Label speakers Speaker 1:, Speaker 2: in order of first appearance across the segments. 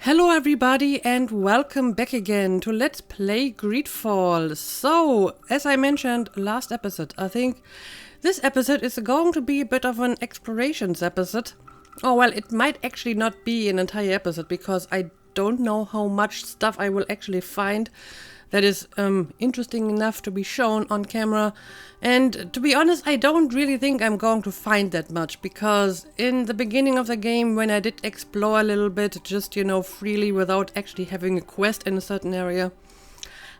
Speaker 1: Hello everybody and welcome back again to Let's Play Greedfall. So, as I mentioned last episode, I think this episode is going to be a bit of an explorations episode. Oh well, it might actually not be an entire episode because I don't know how much stuff I will actually find that is interesting enough to be shown on camera. And to be honest, I don't really think I'm going to find that much, because in the beginning of the game, when I did explore a little bit, just, freely without actually having a quest in a certain area,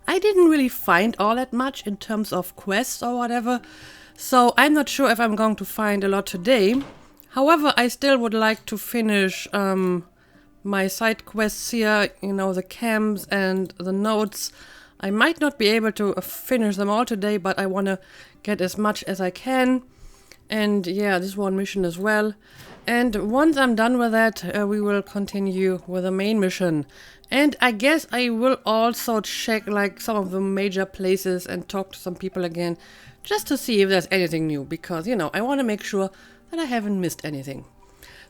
Speaker 1: I didn't really find all that much in terms of quests or whatever. So I'm not sure if I'm going to find a lot today. However, I still would like to finish my side quests here, the camps and the notes. I might not be able to finish them all today, but I want to get as much as I can. And yeah, this one mission as well. And once I'm done with that, we will continue with the main mission. And I guess I will also check like some of the major places and talk to some people again, just to see if there's anything new, because, I want to make sure that I haven't missed anything.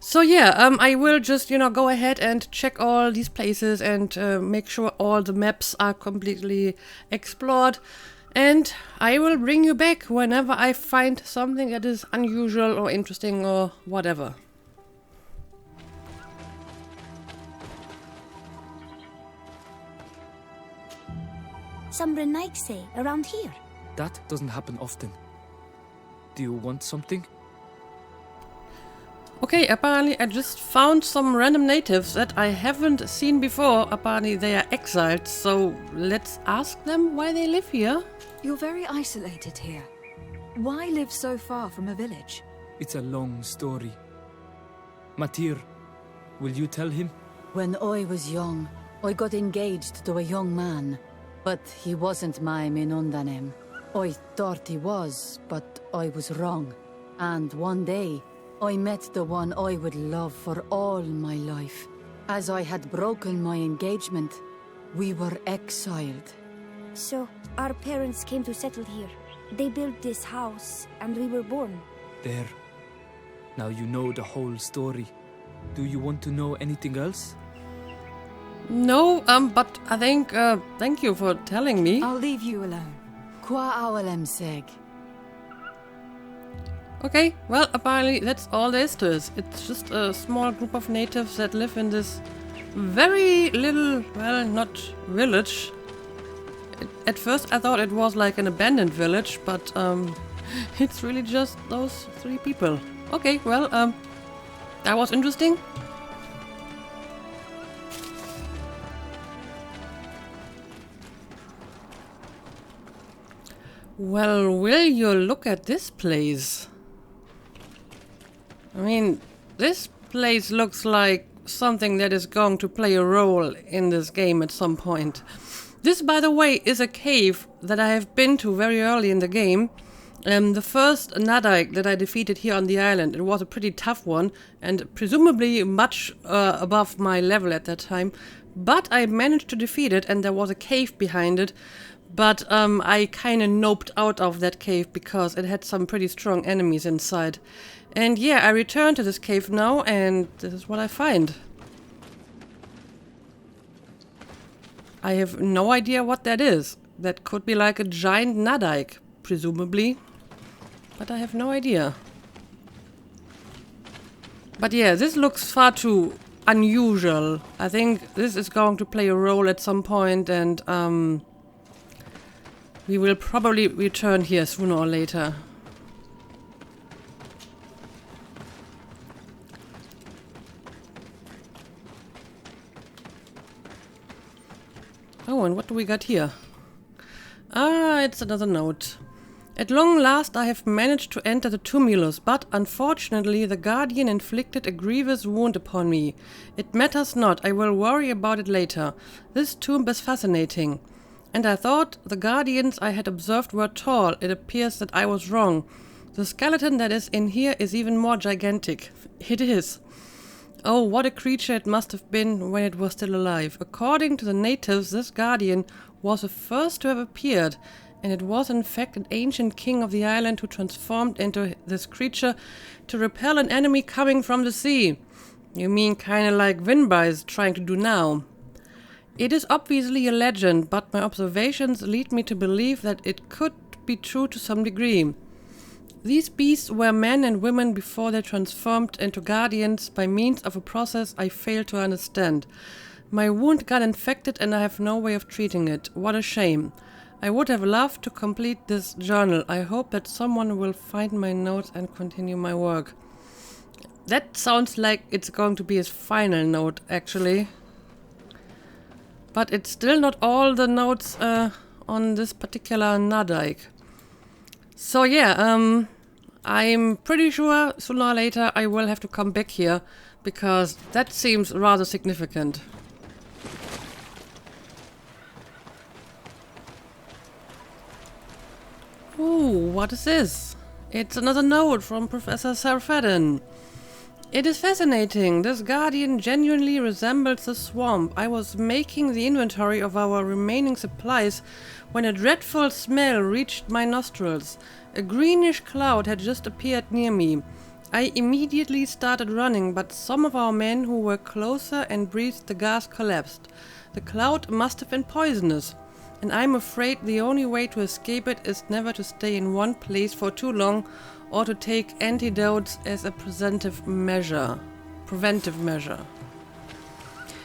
Speaker 1: So yeah, I will just, go ahead and check all these places and make sure all the maps are completely explored. And I will bring you back whenever I find something that is unusual or interesting or whatever.
Speaker 2: Some Renaigse around here.
Speaker 3: That doesn't happen often. Do you want something?
Speaker 1: Okay, apparently I just found some random natives that I haven't seen before. Apparently they are exiled, so let's ask them why they live here.
Speaker 4: You're very isolated here. Why live so far from a village?
Speaker 3: It's a long story. Matir, will you tell him?
Speaker 5: When I was young, I got engaged to a young man, but he wasn't my Minundanem. I thought he was, but I was wrong. And one day, I met the one I would love for all my life. As I had broken my engagement, we were exiled.
Speaker 2: So, our parents came to settle here. They built this house, and we were born.
Speaker 3: There. Now you know the whole story. Do you want to know anything else?
Speaker 1: No, but I think, thank you for telling me.
Speaker 4: I'll leave you alone.
Speaker 5: Qua awalem seg.
Speaker 1: Okay, well, apparently that's all there is to it. It's just a small group of natives that live in this very little, well, not village. At first I thought it was like an abandoned village, but it's really just those three people. Okay, well, that was interesting. Well, will you look at this place? I mean, this place looks like something that is going to play a role in this game at some point. This, by the way, is a cave that I have been to very early in the game. The first Nadaik that I defeated here on the island, it was a pretty tough one, and presumably much above my level at that time. But I managed to defeat it, and there was a cave behind it. But I kind of noped out of that cave because it had some pretty strong enemies inside. And yeah, I returned to this cave now, and this is what I find. I have no idea what that is. That could be like a giant Nadaik, presumably. But I have no idea. But yeah, this looks far too unusual. I think this is going to play a role at some point, and we will probably return here sooner or later. Oh, and what do we got here? Ah, it's another note. At long last I have managed to enter the tumulus, but unfortunately the guardian inflicted a grievous wound upon me. It matters not, I will worry about it later. This tomb is fascinating. And I thought the guardians I had observed were tall. It appears that I was wrong. The skeleton that is in here is even more gigantic. It is. Oh, what a creature it must have been when it was still alive. According to the natives, this guardian was the first to have appeared, and it was in fact an ancient king of the island who transformed into this creature to repel an enemy coming from the sea. You mean kinda like Winbar is trying to do now? It is obviously a legend, but my observations lead me to believe that it could be true to some degree. These beasts were men and women before they transformed into guardians by means of a process I fail to understand. My wound got infected and I have no way of treating it. What a shame. I would have loved to complete this journal. I hope that someone will find my notes and continue my work. That sounds like it's going to be his final note, actually. But it's still not all the notes on this particular Nadike. So yeah, I'm pretty sure sooner or later I will have to come back here, because that seems rather significant. Ooh, what is this? It's another note from Professor Sarfadden. It is fascinating. This guardian genuinely resembles the swamp. I was making the inventory of our remaining supplies when a dreadful smell reached my nostrils. A greenish cloud had just appeared near me. I immediately started running, but some of our men who were closer and breathed the gas collapsed. The cloud must have been poisonous, and I'm afraid the only way to escape it is never to stay in one place for too long, or to take antidotes as a preventive measure.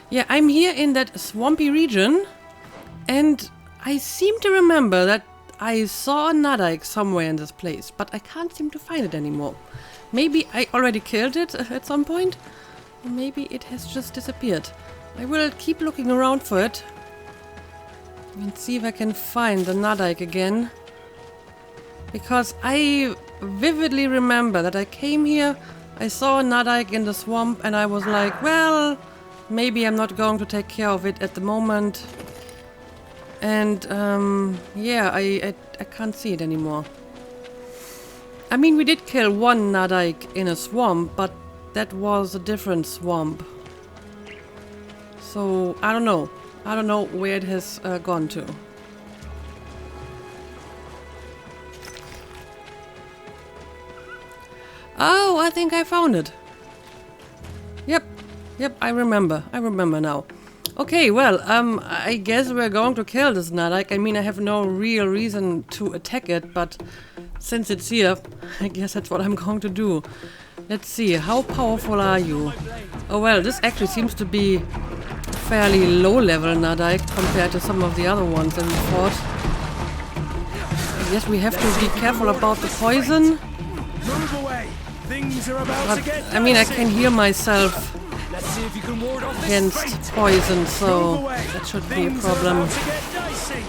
Speaker 1: Yeah, I'm here in that swampy region, and I seem to remember that I saw a Nadike somewhere in this place, but I can't seem to find it anymore. Maybe I already killed it at some point, or maybe it has just disappeared. I will keep looking around for it and see if I can find the Nadike again, because I vividly remember that I came here, I saw a Nadike in the swamp, and I was like, well, maybe I'm not going to take care of it at the moment. And yeah, I can't see it anymore. I mean, we did kill one Nadike in a swamp, but that was a different swamp. So I don't know. I don't know where it has gone to. Oh, I think I found it. Yep, I remember now. Okay, well, I guess we're going to kill this Nadike. I mean, I have no real reason to attack it, but since it's here, I guess that's what I'm going to do. Let's see, how powerful are you? Oh well, this actually seems to be fairly low-level Nadike compared to some of the other ones that we fought. I guess we have to be careful about the poison.
Speaker 6: Move away. Things are about to get
Speaker 1: I mean, I can heal myself
Speaker 6: Let's see if you can ward off this
Speaker 1: against
Speaker 6: fate.
Speaker 1: poison, so
Speaker 6: Move away.
Speaker 1: that should be a
Speaker 6: Things are
Speaker 1: problem.
Speaker 6: about to get dicey.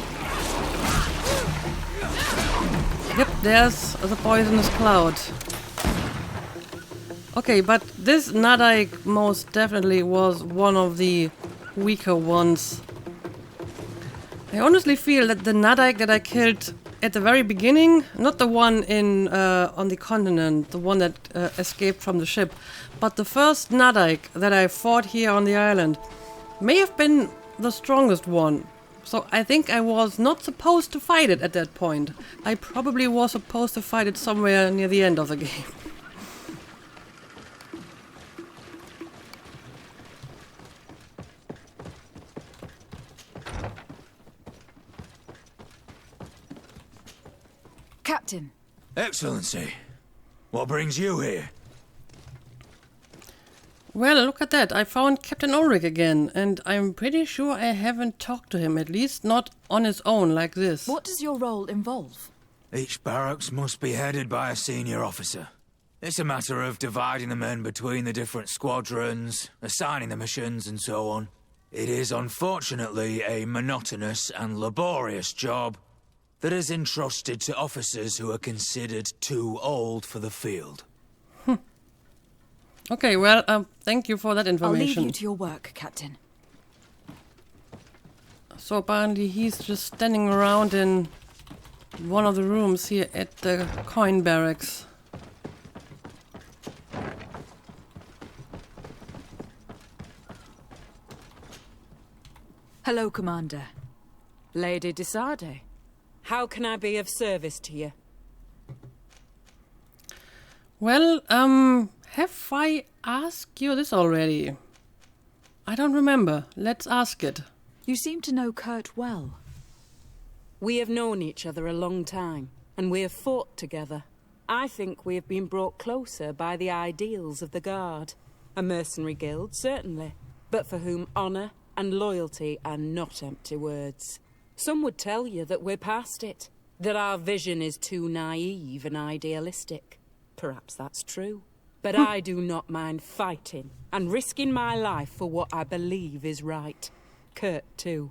Speaker 1: Yep, there's the poisonous cloud. Okay, but this Nadike most definitely was one of the weaker ones. I honestly feel that the Nadike that I killed at the very beginning, not the one in on the continent, the one that escaped from the ship, but the first Nadike that I fought here on the island, may have been the strongest one. So I think I was not supposed to fight it at that point. I probably was supposed to fight it somewhere near the end of the game.
Speaker 4: Captain,
Speaker 6: Excellency, what brings you here?
Speaker 1: Well, look at that. I found Captain Ulrich again, and I'm pretty sure I haven't talked to him, at least not on his own like this.
Speaker 4: what does your role involve?
Speaker 6: Each barracks must be headed by a senior officer. It's a matter of dividing the men between the different squadrons, assigning the missions, and so on. It is unfortunately a monotonous and laborious job that is entrusted to officers who are considered too old for the field.
Speaker 1: Okay, well, thank you for that
Speaker 4: I'll leave
Speaker 1: information.
Speaker 4: you to your work, Captain.
Speaker 1: So apparently he's just standing around in one of the rooms here at the coin barracks.
Speaker 4: Hello, Commander.
Speaker 7: Lady Desade, how can I be of service to you?
Speaker 1: Well, have I asked you this already? I don't remember. Let's ask it.
Speaker 4: You seem to know Kurt well.
Speaker 7: We have known each other a long time, and we have fought together. I think we have been brought closer by the ideals of the Guard. A mercenary guild, certainly, but for whom honour and loyalty are not empty words. Some would tell you that we're past it, that our vision is too naive and idealistic. Perhaps that's true. But I do not mind fighting and risking my life for what I believe is right. Kurt, too.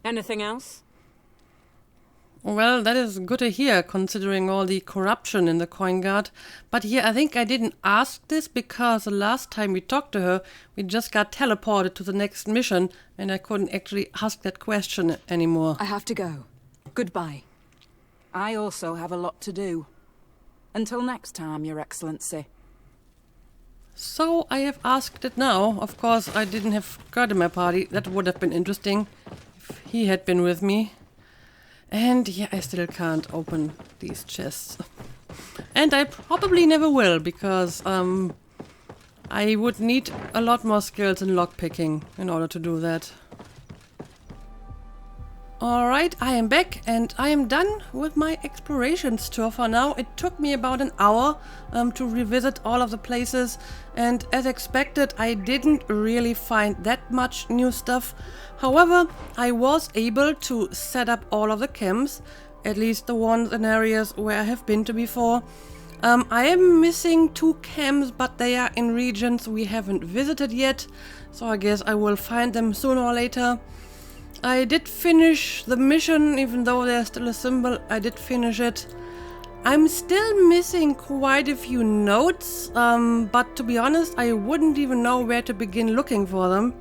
Speaker 7: Anything else?
Speaker 1: Well, that is good to hear, considering all the corruption in the Coin Guard. But yeah, I think I didn't ask this because the last time we talked to her, we just got teleported to the next mission, and I couldn't actually ask that question anymore.
Speaker 4: I have to go. Goodbye.
Speaker 7: I also have a lot to do. Until next time, Your Excellency.
Speaker 1: So I have asked it now. Of course, I didn't have Kurt in my party. That would have been interesting if he had been with me. And yeah, I still can't open these chests. And I probably never will, because I would need a lot more skills in lockpicking in order to do that. Alright, I am back and I am done with my explorations tour for now. It took me about an hour to revisit all of the places, and as expected I didn't really find that much new stuff. However, I was able to set up all of the camps, at least the ones in areas where I have been to before. I am missing 2 camps, but they are in regions we haven't visited yet, so I guess I will find them sooner or later. I did finish the mission, even though there's still a symbol, I did finish it. I'm still missing quite a few notes, but to be honest, I wouldn't even know where to begin looking for them.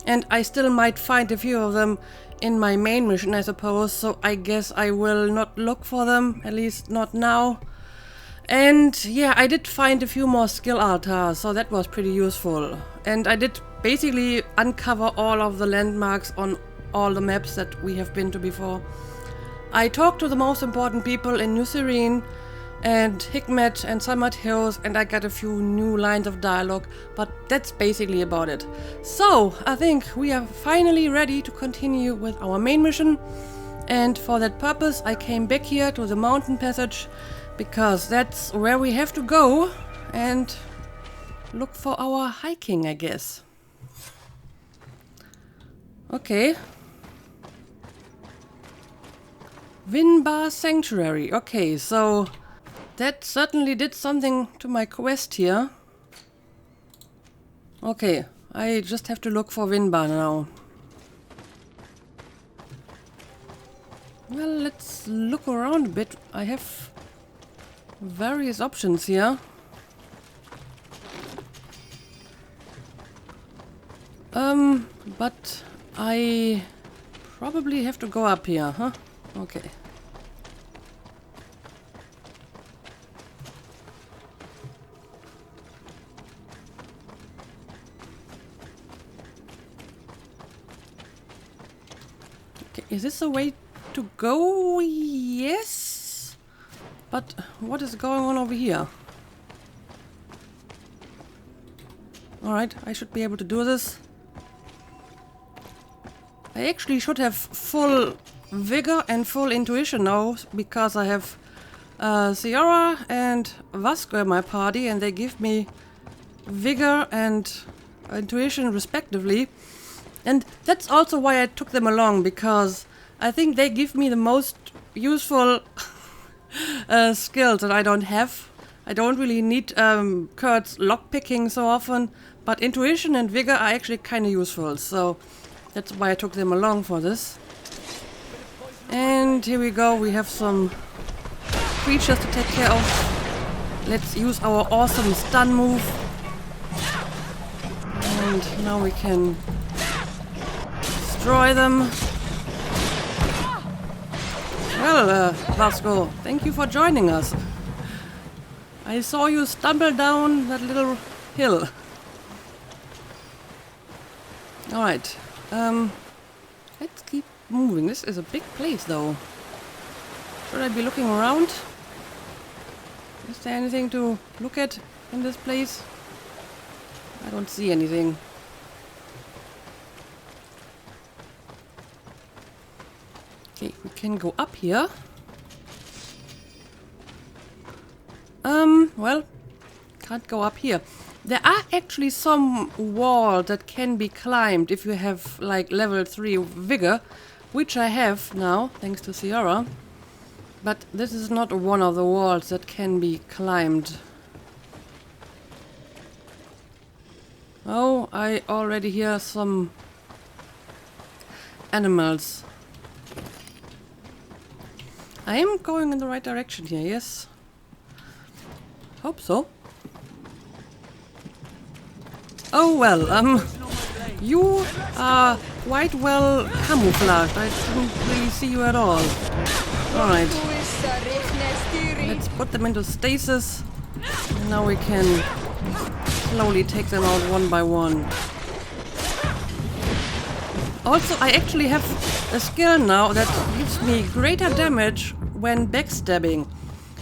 Speaker 1: And I still might find a few of them in my main mission, I suppose, so I guess I will not look for them, at least not now. And yeah, I did find a few more skill altars, so that was pretty useful. And I did basically uncover all of the landmarks on all the maps that we have been to before. I talked to the most important people in New Serene and Hikmet and Summit Hills, and I got a few new lines of dialogue, but that's basically about it. So I think we are finally ready to continue with our main mission, and for that purpose I came back here to the mountain passage, because that's where we have to go and look for our hiking, I guess. Okay. Vinbar Sanctuary. Okay, so that certainly did something to my quest here. Okay, I just have to look for Vinbar now. Well, let's look around a bit. I have various options here. But I probably have to go up here, huh? Okay. Okay, is this a way to go? Yes. But what is going on over here? Alright, I should be able to do this. I actually should have full vigor and full intuition now, because I have Ciara and Vasco in my party, and they give me vigor and intuition respectively. And that's also why I took them along, because I think they give me the most useful skills that I don't have. I don't really need Kurt's lockpicking so often, but intuition and vigor are actually kind of useful, so that's why I took them along for this. And here we go, we have some creatures to take care of. Let's use our awesome stun move. And now we can destroy them. Well, Vasco, thank you for joining us. I saw you stumble down that little hill. Alright, let's keep moving. This is a big place, though. Should I be looking around? Is there anything to look at in this place? I don't see anything. Okay, we can go up here. Well, can't go up here. There are actually some walls that can be climbed if you have like level 3 vigor, which I have now, thanks to Ciara. But this is not one of the walls that can be climbed. Oh, I already hear some animals. I am going in the right direction here, yes. Hope so. Oh well, you are quite well camouflaged. I didn't really see you at all. Alright. Let's put them into stasis. And now we can slowly take them out one by one. Also, I actually have a skill now that gives me greater damage when backstabbing.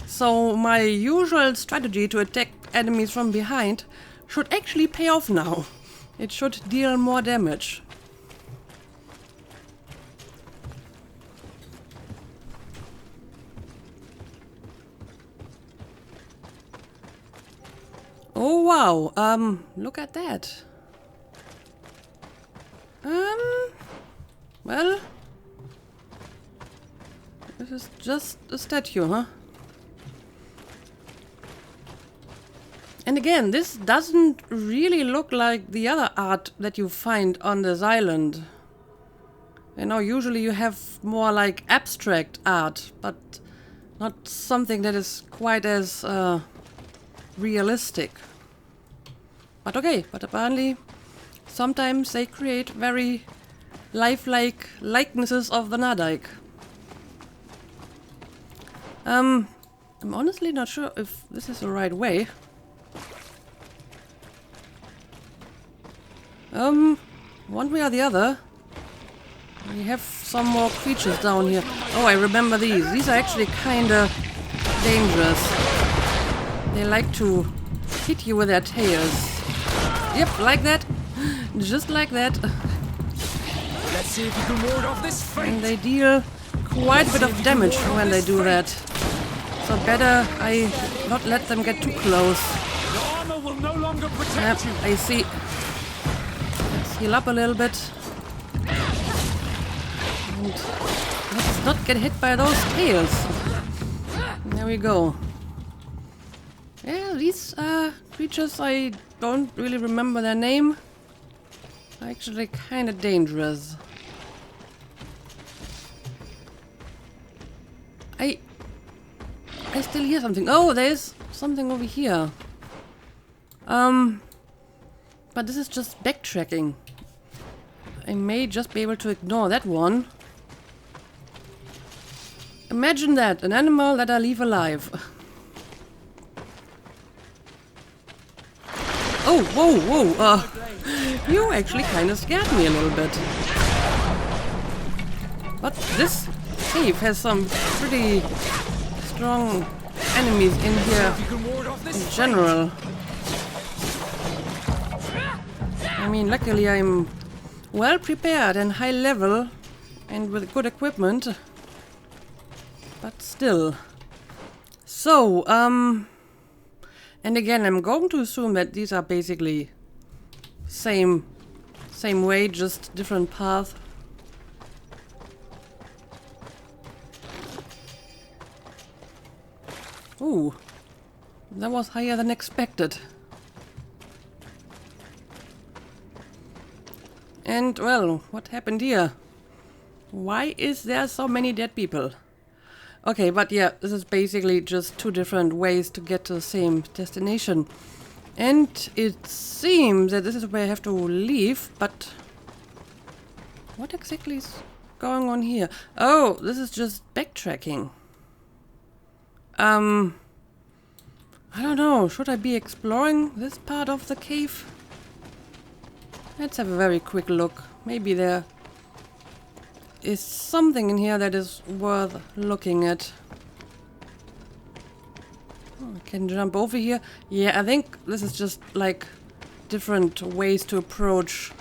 Speaker 1: So my usual strategy to attack enemies from behind should actually pay off now. It should deal more damage. Oh wow, look at that. Well, this is just a statue, huh? And again, this doesn't really look like the other art that you find on this island. You know, usually you have more like abstract art, but not something that is quite as realistic. But okay, but apparently sometimes they create very lifelike likenesses of the Nardike. I'm honestly not sure if this is the right way. One way or the other. We have some more creatures down here. Oh, I remember these. These are actually kinda dangerous. They like to hit you with their tails. Yep, like that. Just like that.
Speaker 6: Let's see if you can ward off this fate.
Speaker 1: And they deal quite a bit of damage when they do that. So better I not let them get too close.
Speaker 6: The armor will no longer
Speaker 1: Yep,
Speaker 6: protect you.
Speaker 1: I see. Let's heal up a little bit. And let's not get hit by those tails. There we go. Yeah, these creatures, I don't really remember their name. Are actually kind of dangerous. I still hear something. Oh, there's something over here. But this is just backtracking. I may just be able to ignore that one. Imagine that, an animal that I leave alive. Oh, whoa, whoa, you actually kind of scared me a little bit. But this cave has some pretty strong enemies in here in general. I mean, luckily I'm well prepared and high level and with good equipment. But still. So, and again, I'm going to assume that these are basically same way, just different path. Ooh, that was higher than expected. And, well, what happened here? Why is there so many dead people? Okay, but yeah, this is basically just two different ways to get to the same destination. And it seems that this is where I have to leave, but what exactly is going on here? Oh, this is just backtracking. I don't know, should I be exploring this part of the cave? Let's have a very quick look. Maybe there is something in here that is worth looking at. Oh, I can jump over here. Yeah, I think this is just like different ways to approach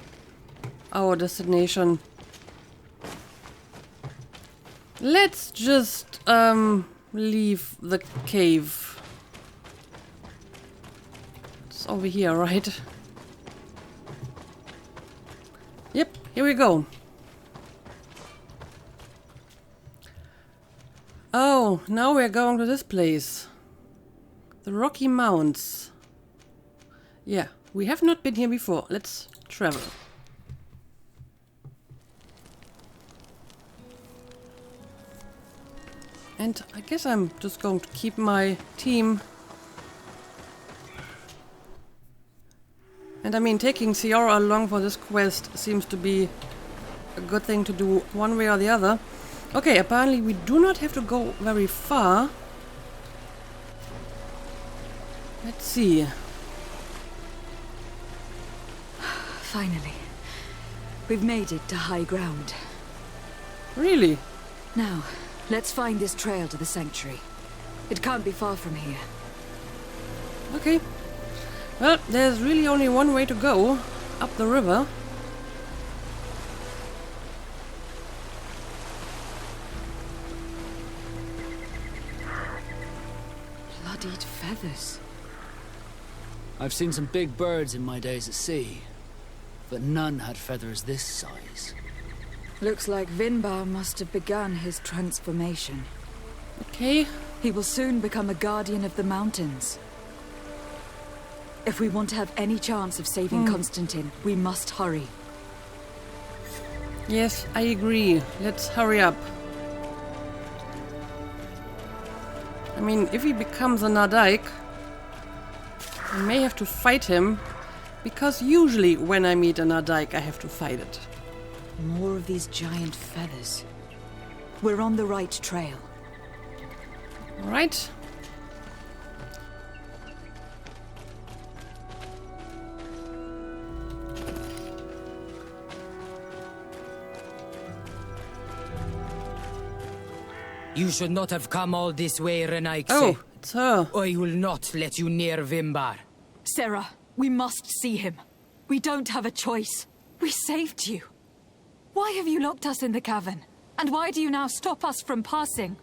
Speaker 1: our destination. Let's just leave the cave. It's over here, right? Yep, here we go. Oh, now we're going to this place. The Rocky Mounts. Yeah, we have not been here before. Let's travel. And I guess I'm just going to keep my team. And I mean, taking Ciara along for this quest seems to be a good thing to do one way or the other. Okay, apparently we do not have to go very far. Let's see.
Speaker 4: Finally. We've made it to high ground.
Speaker 1: Really?
Speaker 4: Now, let's find this trail to the sanctuary. It can't be far from here.
Speaker 1: Okay. Well, there's really only one way to go. Up the river.
Speaker 4: Bloodied feathers.
Speaker 8: I've seen some big birds in my days at sea, but none had feathers this size.
Speaker 4: Looks like Vinbar must have begun his transformation.
Speaker 1: Okay.
Speaker 4: He will soon become a guardian of the mountains. If we want to have any chance of saving Constantine, we must hurry.
Speaker 1: Yes, I agree. Let's hurry up. I mean, if he becomes a Nardaik, I may have to fight him, because usually when I meet a Nardaik, I have to fight it.
Speaker 4: More of these giant feathers. We're on the right trail.
Speaker 1: Alright.
Speaker 9: You should not have come all this way, Renaikse.
Speaker 1: Oh, it's her.
Speaker 9: I will not let you near Vimbar.
Speaker 4: Sarah, we must see him. We don't have a choice. We saved you. Why have you locked us in the cavern? And why do you now stop us from passing?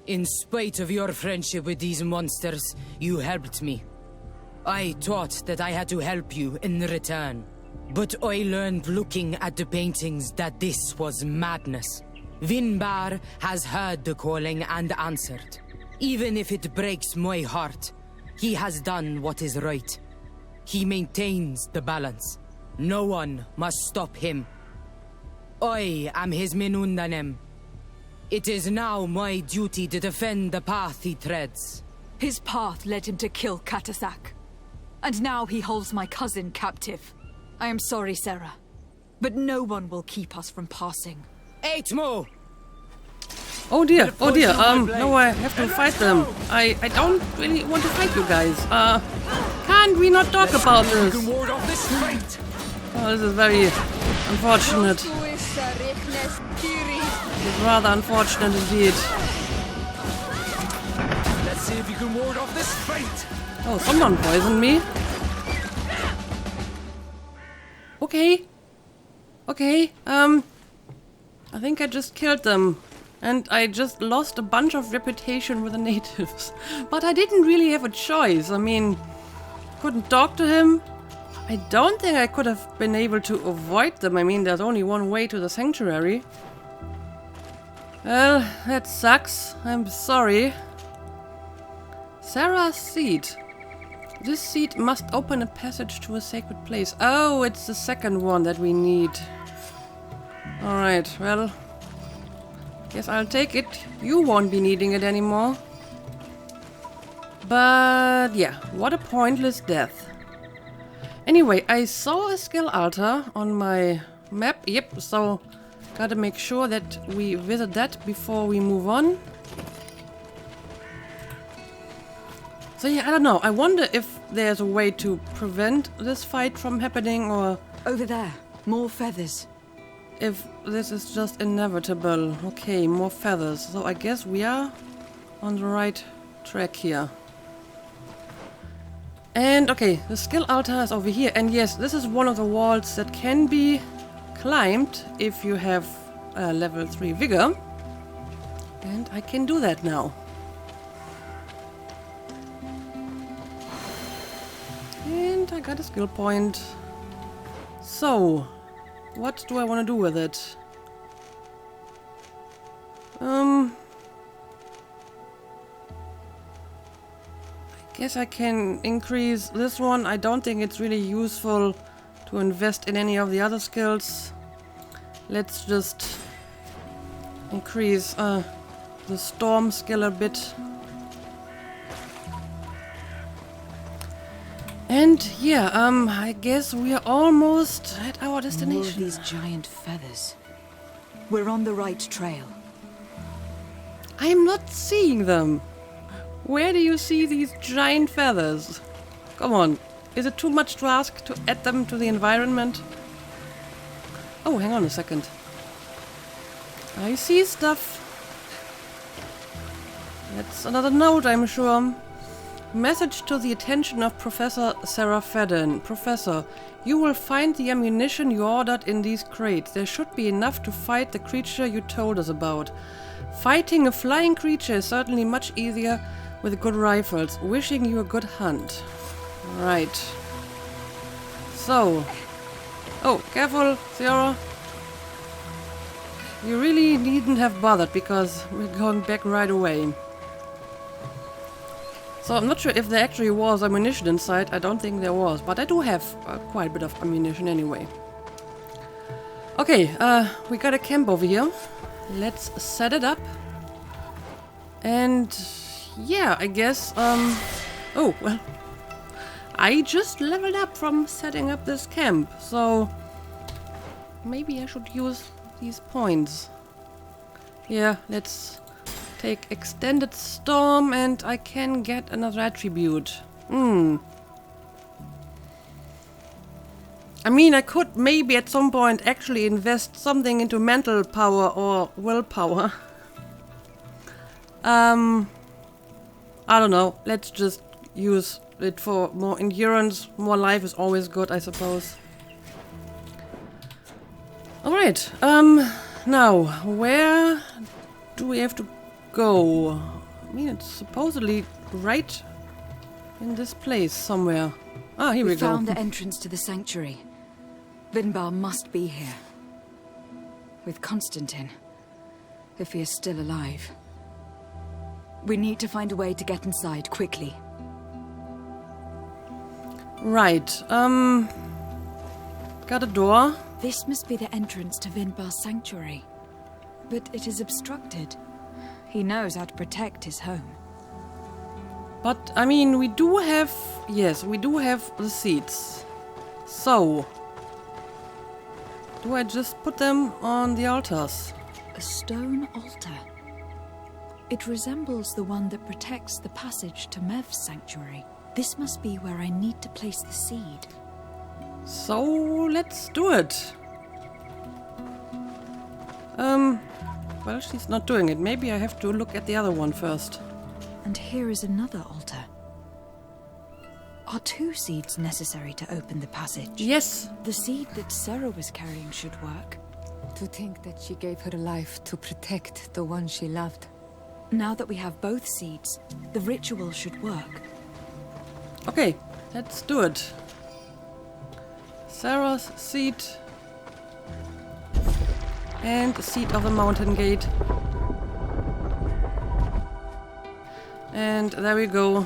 Speaker 9: In spite of your friendship with these monsters, you helped me. I thought that I had to help you in return. But I learned looking at the paintings that this was madness. Vinbar has heard the calling and answered. Even if it breaks my heart, he has done what is right. He maintains the balance. No one must stop him. I am his Menundanem. It is now my duty to defend the path he treads.
Speaker 4: His path led him to kill Katasak. And now he holds my cousin captive. I am sorry, Sarah, but no one will keep us from passing.
Speaker 9: 8 more!
Speaker 1: Oh dear, no, I have to fight them. I don't really want to fight you guys. Can't we not talk about this? Oh, this is very unfortunate. It's rather unfortunate indeed.
Speaker 6: Let's see if you can ward off this fate.
Speaker 1: Oh, someone poisoned me. Okay. Okay, I think I just killed them. And I just lost a bunch of reputation with the natives. But I didn't really have a choice. I mean, couldn't talk to him. I don't think I could have been able to avoid them. I mean, there's only one way to the sanctuary. Well, that sucks. I'm sorry. Sarah's seed. This seed must open a passage to a sacred place. Oh, it's the second one that we need. Alright, well, guess I'll take it. You won't be needing it anymore. But yeah, what a pointless death. Anyway, I saw a skill altar on my map. Yep, so gotta make sure that we visit that before we move on. So yeah, I don't know. I wonder if there's a way to prevent this fight from happening, or
Speaker 4: Over there, more feathers.
Speaker 1: if this is just inevitable. Okay, more feathers. So I guess we are on the right track here. And okay, the skill altar is over here. And yes, this is one of the walls that can be climbed if you have level 3 vigor. And I can do that now. And I got a skill point. So, what do I want to do with it? I guess I can increase this one. I don't think it's really useful to invest in any of the other skills. Let's just increase the storm skill a bit. And yeah, I guess we are almost at our destination.
Speaker 10: More of these giant feathers. We're on the right trail.
Speaker 1: I'm not seeing them. Where do you see these giant feathers? Come on, is it too much to ask to add them to the environment? Oh, hang on a second. I see stuff. That's another note, I'm sure. Message to the attention of Professor Sarah Fedden. Professor, you will find the ammunition you ordered in these crates. There should be enough to fight the creature you told us about. Fighting a flying creature is certainly much easier with good rifles. Wishing you a good hunt. Right. So. Oh, careful, Sarah. You really needn't have bothered because we're going back right away. So I'm not sure if there actually was ammunition inside. I don't think there was, but I do have quite a bit of ammunition anyway. Okay, we got a camp over here. Let's set it up. And yeah, I guess, oh, well, I just leveled up from setting up this camp, so maybe I should use these points. Yeah, let's take extended storm and I can get another attribute. I mean, I could maybe at some point actually invest something into mental power or willpower. I don't know. Let's just use it for more endurance. More life is always good, I suppose. Alright, now, where do we have to go? I mean, it's supposedly right in this place somewhere. Ah, here we go.
Speaker 10: We found the entrance to the sanctuary. Vinbar must be here. With Constantine. If he is still alive. We need to find a way to get inside quickly.
Speaker 1: Right, got a door.
Speaker 10: This must be the entrance to Vinbar's sanctuary. But it is obstructed. He knows how to protect his home.
Speaker 1: But, I mean, we do have... Yes, we do have the seats. So... do I just put them on the altars?
Speaker 10: A stone altar. It resembles the one that protects the passage to Mev's sanctuary. This must be where I need to place the seed.
Speaker 1: So, let's do it. Well, she's not doing it. Maybe I have to look at the other one first.
Speaker 10: And here is another altar. Are 2 seeds necessary to open the passage?
Speaker 1: Yes.
Speaker 10: The seed that Sarah was carrying should work.
Speaker 5: To think that she gave her life to protect the one she loved.
Speaker 10: Now that we have both seeds, the ritual should work.
Speaker 1: Okay, let's do it. Sarah's seed. And the seed of the mountain gate. And there we go.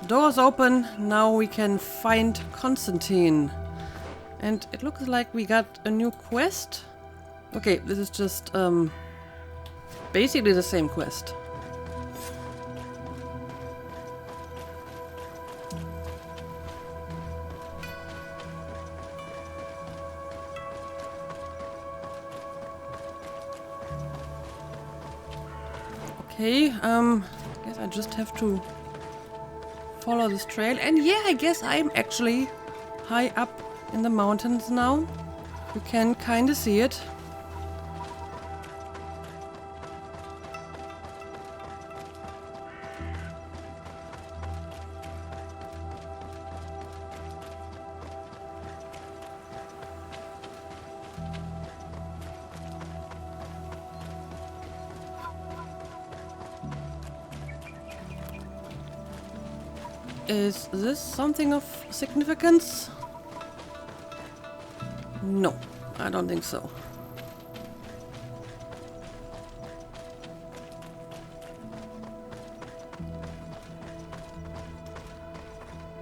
Speaker 1: Doors open. Now we can find Constantine. And it looks like we got a new quest. Okay, this is just basically the same quest. Okay, guess I just have to follow this trail. And yeah, I guess I'm actually high up in the mountains now. You can kind of see it. Is this something of significance? No, I don't think so.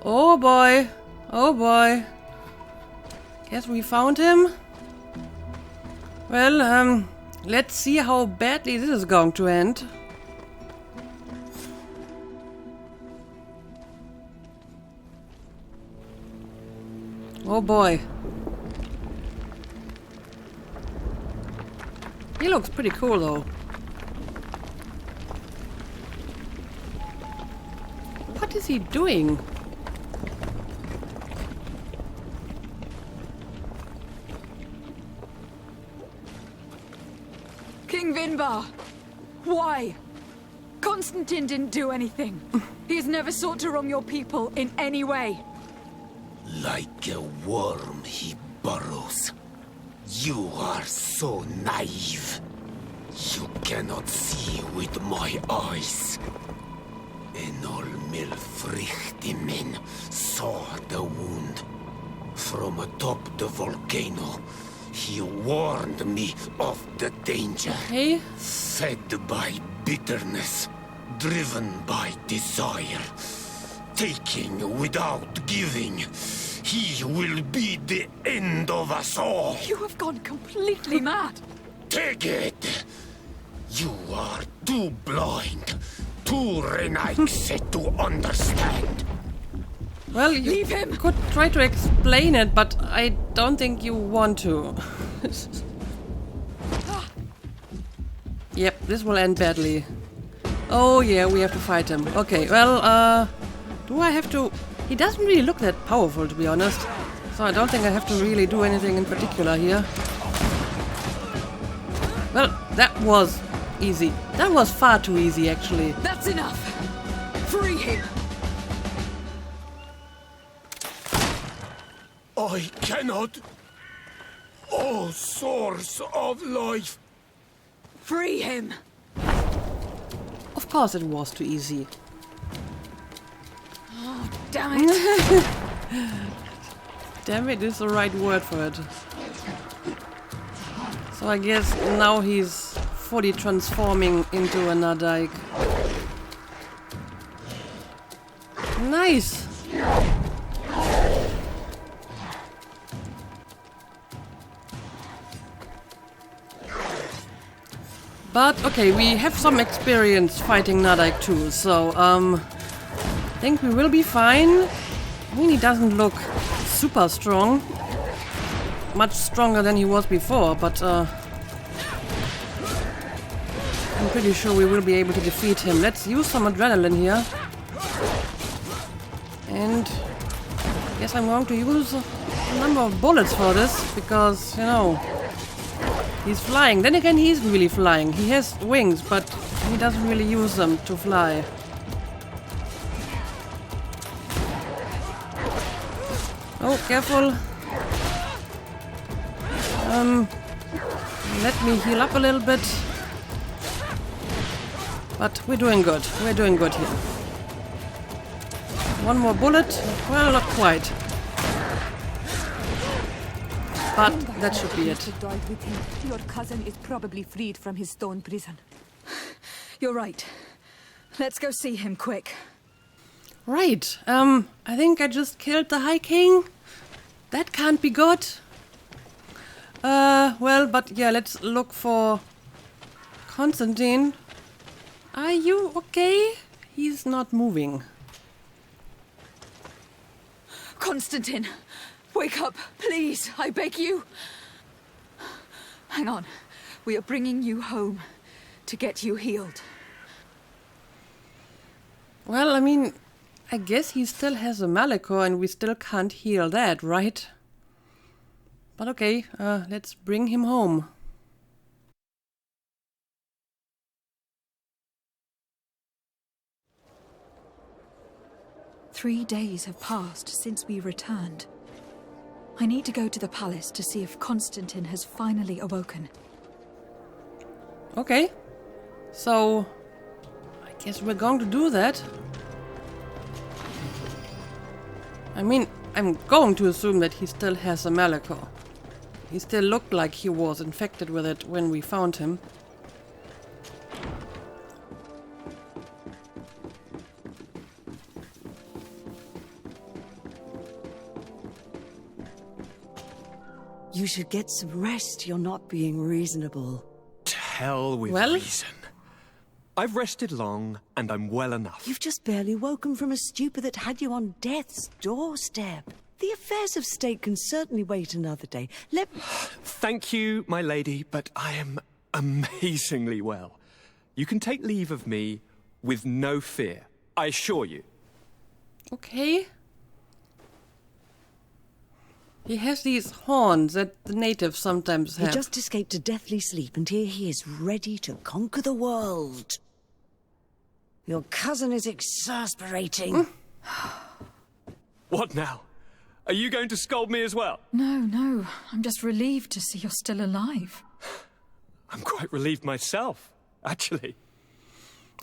Speaker 1: Oh boy. Oh boy. Guess we found him. Well, let's see how badly this is going to end. Oh boy. He looks pretty cool though. What is he doing?
Speaker 10: King Vinbar! Why? Constantine didn't do anything. He has never sought to wrong your people in any way.
Speaker 11: Like a worm he burrows. You are so naive. You cannot see with my eyes. Enol Milfrichtimin saw the wound. From atop the volcano, he warned me of the danger.
Speaker 1: Hey?
Speaker 11: Fed by bitterness, driven by desire, taking without giving, he will be the end of us all.
Speaker 10: You have gone completely mad.
Speaker 11: Take it! You are too blind, too renaixed to understand.
Speaker 1: Well, you
Speaker 10: Leave him.
Speaker 1: could try to explain it, but I don't think you want to. Yep, this will end badly. Oh yeah, we have to fight him. Okay, well, do I have to... He doesn't really look that powerful, to be honest. So I don't think I have to really do anything in particular here. Well, that was easy. That was far too easy, actually.
Speaker 10: That's enough. Free him.
Speaker 11: I cannot. Oh, source of life.
Speaker 10: Free him.
Speaker 1: Of course it was too easy.
Speaker 10: Oh, damn it.
Speaker 1: Damn it is the right word for it. So I guess now he's fully transforming into a Nadaik. Nice! But okay, we have some experience fighting Nadaik too, so I think we will be fine. I mean, he doesn't look super strong. Much stronger than he was before, but I'm pretty sure we will be able to defeat him. Let's use some adrenaline here. And yes, I'm going to use a number of bullets for this, because, you know, he's flying. Then again, he's really flying. He has wings, but he doesn't really use them to fly. Oh, careful. Let me heal up a little bit. But we're doing good. We're doing good here. One more bullet. Well, not quite. But that should be it.
Speaker 4: Your cousin is probably freed from his stone prison.
Speaker 10: You're right. Let's go see him quick.
Speaker 1: Right. I think I just killed the High King. That can't be good. Well, but yeah, let's look for Constantine. Are you okay? He's not moving.
Speaker 10: Constantine, wake up, please, I beg you. Hang on. We are bringing you home to get you healed.
Speaker 1: Well, I mean, I guess he still has a Malachor and we still can't heal that, right? But okay, let's bring him home.
Speaker 10: "3 days have passed since we returned. I need to go to the palace to see if Constantine has finally awoken."
Speaker 1: Okay, so I guess we're going to do that. I mean, I'm going to assume that he still has a Malachor. He still looked like he was infected with it when we found him.
Speaker 12: You should get some rest. You're not being reasonable.
Speaker 13: To hell with reason. I've rested long, and I'm well enough.
Speaker 12: You've just barely woken from a stupor that had you on death's doorstep. The affairs of state can certainly wait another day.
Speaker 13: Thank you, my lady, but I am amazingly well. You can take leave of me with no fear, I assure you.
Speaker 1: Okay. He has these horns that the natives sometimes have.
Speaker 12: He just escaped a deathly sleep, and here he is, ready to conquer the world. Your cousin is exasperating.
Speaker 13: What now? Are you going to scold me as well?
Speaker 4: No. I'm just relieved to see you're still alive.
Speaker 13: I'm quite relieved myself, actually.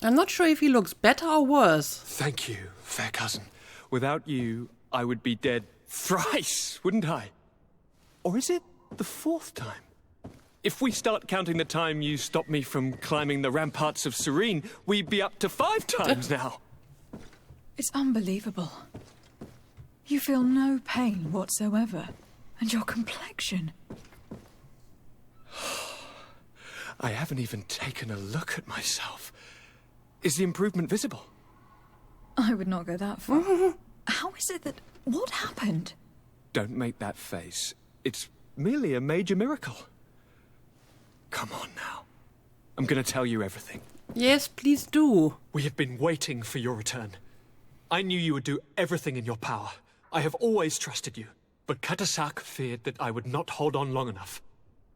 Speaker 1: I'm not sure if he looks better or worse.
Speaker 13: Thank you, fair cousin. Without you, I would be dead thrice, wouldn't I? Or is it the fourth time? If we start counting the time you stopped me from climbing the ramparts of Serene, we'd be up to 5 times now.
Speaker 4: It's unbelievable. You feel no pain whatsoever. And your complexion.
Speaker 13: I haven't even taken a look at myself. Is the improvement visible?
Speaker 4: I would not go that far. How is it that... What happened?
Speaker 13: Don't make that face. It's merely a major miracle. Come on now. I'm going to tell you everything.
Speaker 1: Yes, please do.
Speaker 13: We have been waiting for your return. I knew you would do everything in your power. I have always trusted you. But Katasak feared that I would not hold on long enough.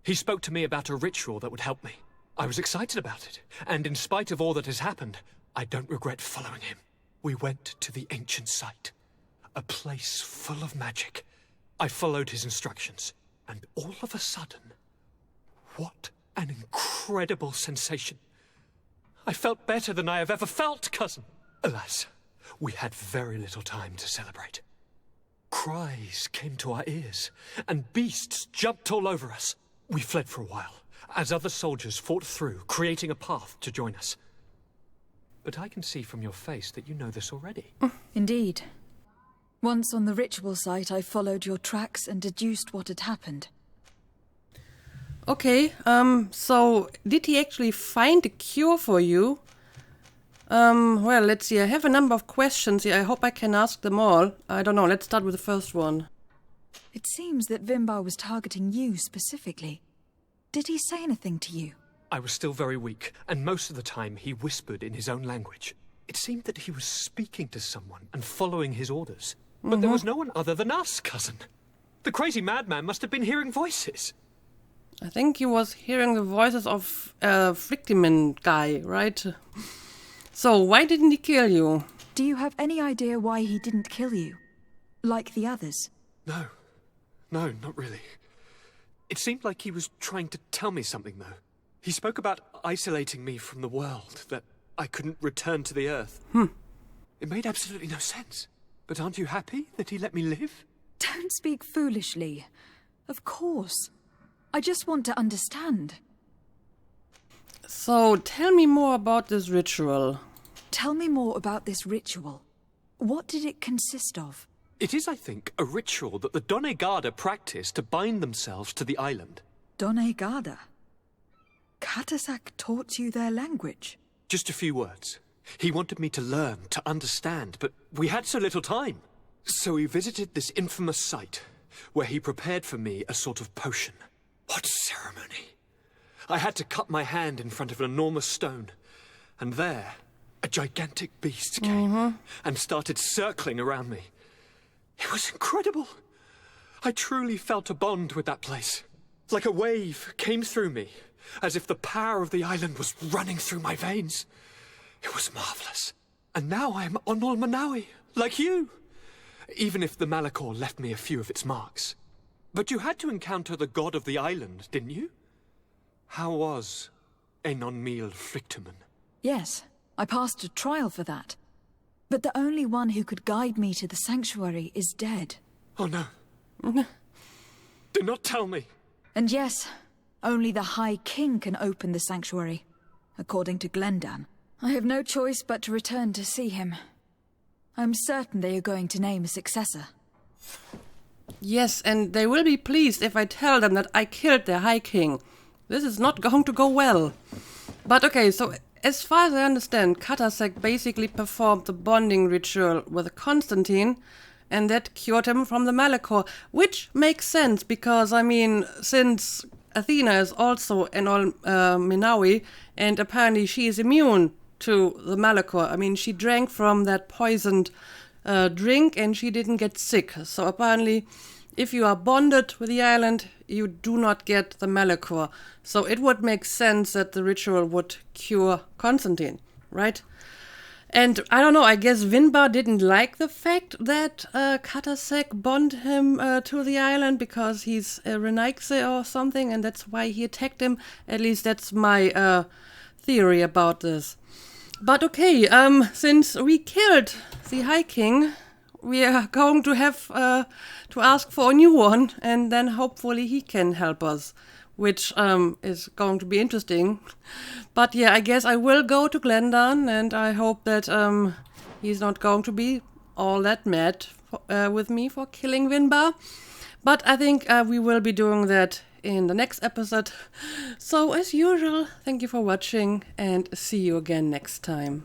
Speaker 13: He spoke to me about a ritual that would help me. I was excited about it. And in spite of all that has happened, I don't regret following him. We went to the ancient site. A place full of magic. I followed his instructions. And all of a sudden... What an incredible sensation. I felt better than I have ever felt, cousin. Alas, we had very little time to celebrate. Cries came to our ears, and beasts jumped all over us. We fled for a while, as other soldiers fought through, creating a path to join us. But I can see from your face that you know this already.
Speaker 4: Indeed. Once on the ritual site, I followed your tracks and deduced what had happened.
Speaker 1: Okay, so did he actually find a cure for you? Well, let's see. I have a number of questions here. I hope I can ask them all. I don't know. Let's start with the first one.
Speaker 4: It seems that Vimbar was targeting you specifically. Did he say anything to you?
Speaker 13: I was still very weak, and most of the time he whispered in his own language. It seemed that he was speaking to someone and following his orders. But there was no one other than us, cousin. The crazy madman must have been hearing voices.
Speaker 1: I think he was hearing the voices of Frictiman guy, right? So, why didn't he kill you?
Speaker 4: Do you have any idea why he didn't kill you? Like the others?
Speaker 13: No, not really. It seemed like he was trying to tell me something, though. He spoke about isolating me from the world, that I couldn't return to the Earth. It made absolutely no sense. But aren't you happy that he let me live?
Speaker 4: Don't speak foolishly. Of course. I just want to understand.
Speaker 1: So, tell me more about this ritual.
Speaker 4: Tell me more about this ritual. What did it consist of?
Speaker 13: It is, I think, a ritual that the Donegada practice to bind themselves to the island.
Speaker 4: Donegada? Katasak taught you their language?
Speaker 13: Just a few words. He wanted me to learn, to understand, but we had so little time. So we visited this infamous site, where he prepared for me a sort of potion. What ceremony! I had to cut my hand in front of an enormous stone, and there, a gigantic beast came and started circling around me. It was incredible. I truly felt a bond with that place. Like a wave came through me, as if the power of the island was running through my veins. It was marvelous. And now I am Onol Manawi, like you. Even if the Malachor left me a few of its marks. But you had to encounter the god of the island, didn't you? How was Enon Mil Frictiman?
Speaker 4: Yes, I passed a trial for that.
Speaker 10: But the only one who could guide me to the sanctuary is dead.
Speaker 13: Oh no. Do not tell me.
Speaker 10: And yes, only the High King can open the sanctuary, according to Glendan. I have no choice but to return to see him. I'm certain they are going to name a successor.
Speaker 1: Yes, and they will be pleased if I tell them that I killed their High King. This is not going to go well. But okay, so as far as I understand, Katasek basically performed the bonding ritual with Constantine, and that cured him from the Malachor, which makes sense because, I mean, since Athena is also an Minawi, and apparently she is immune to the Malachor. I mean, she drank from that poisoned drink and she didn't get sick. So apparently, if you are bonded with the island, you do not get the Malachor. So it would make sense that the ritual would cure Constantine, right? And I don't know, I guess Vinbar didn't like the fact that Katasek bonded him to the island because he's a Renaigse or something, and that's why he attacked him. At least that's my theory about this. But okay, since we killed the High King, we are going to have to ask for a new one, and then hopefully he can help us, which is going to be interesting. But yeah, I guess I will go to Glendan, and I hope that he's not going to be all that mad with me for killing Vinbar. But I think we will be doing that in the next episode. So as usual, thank you for watching, and see you again next time.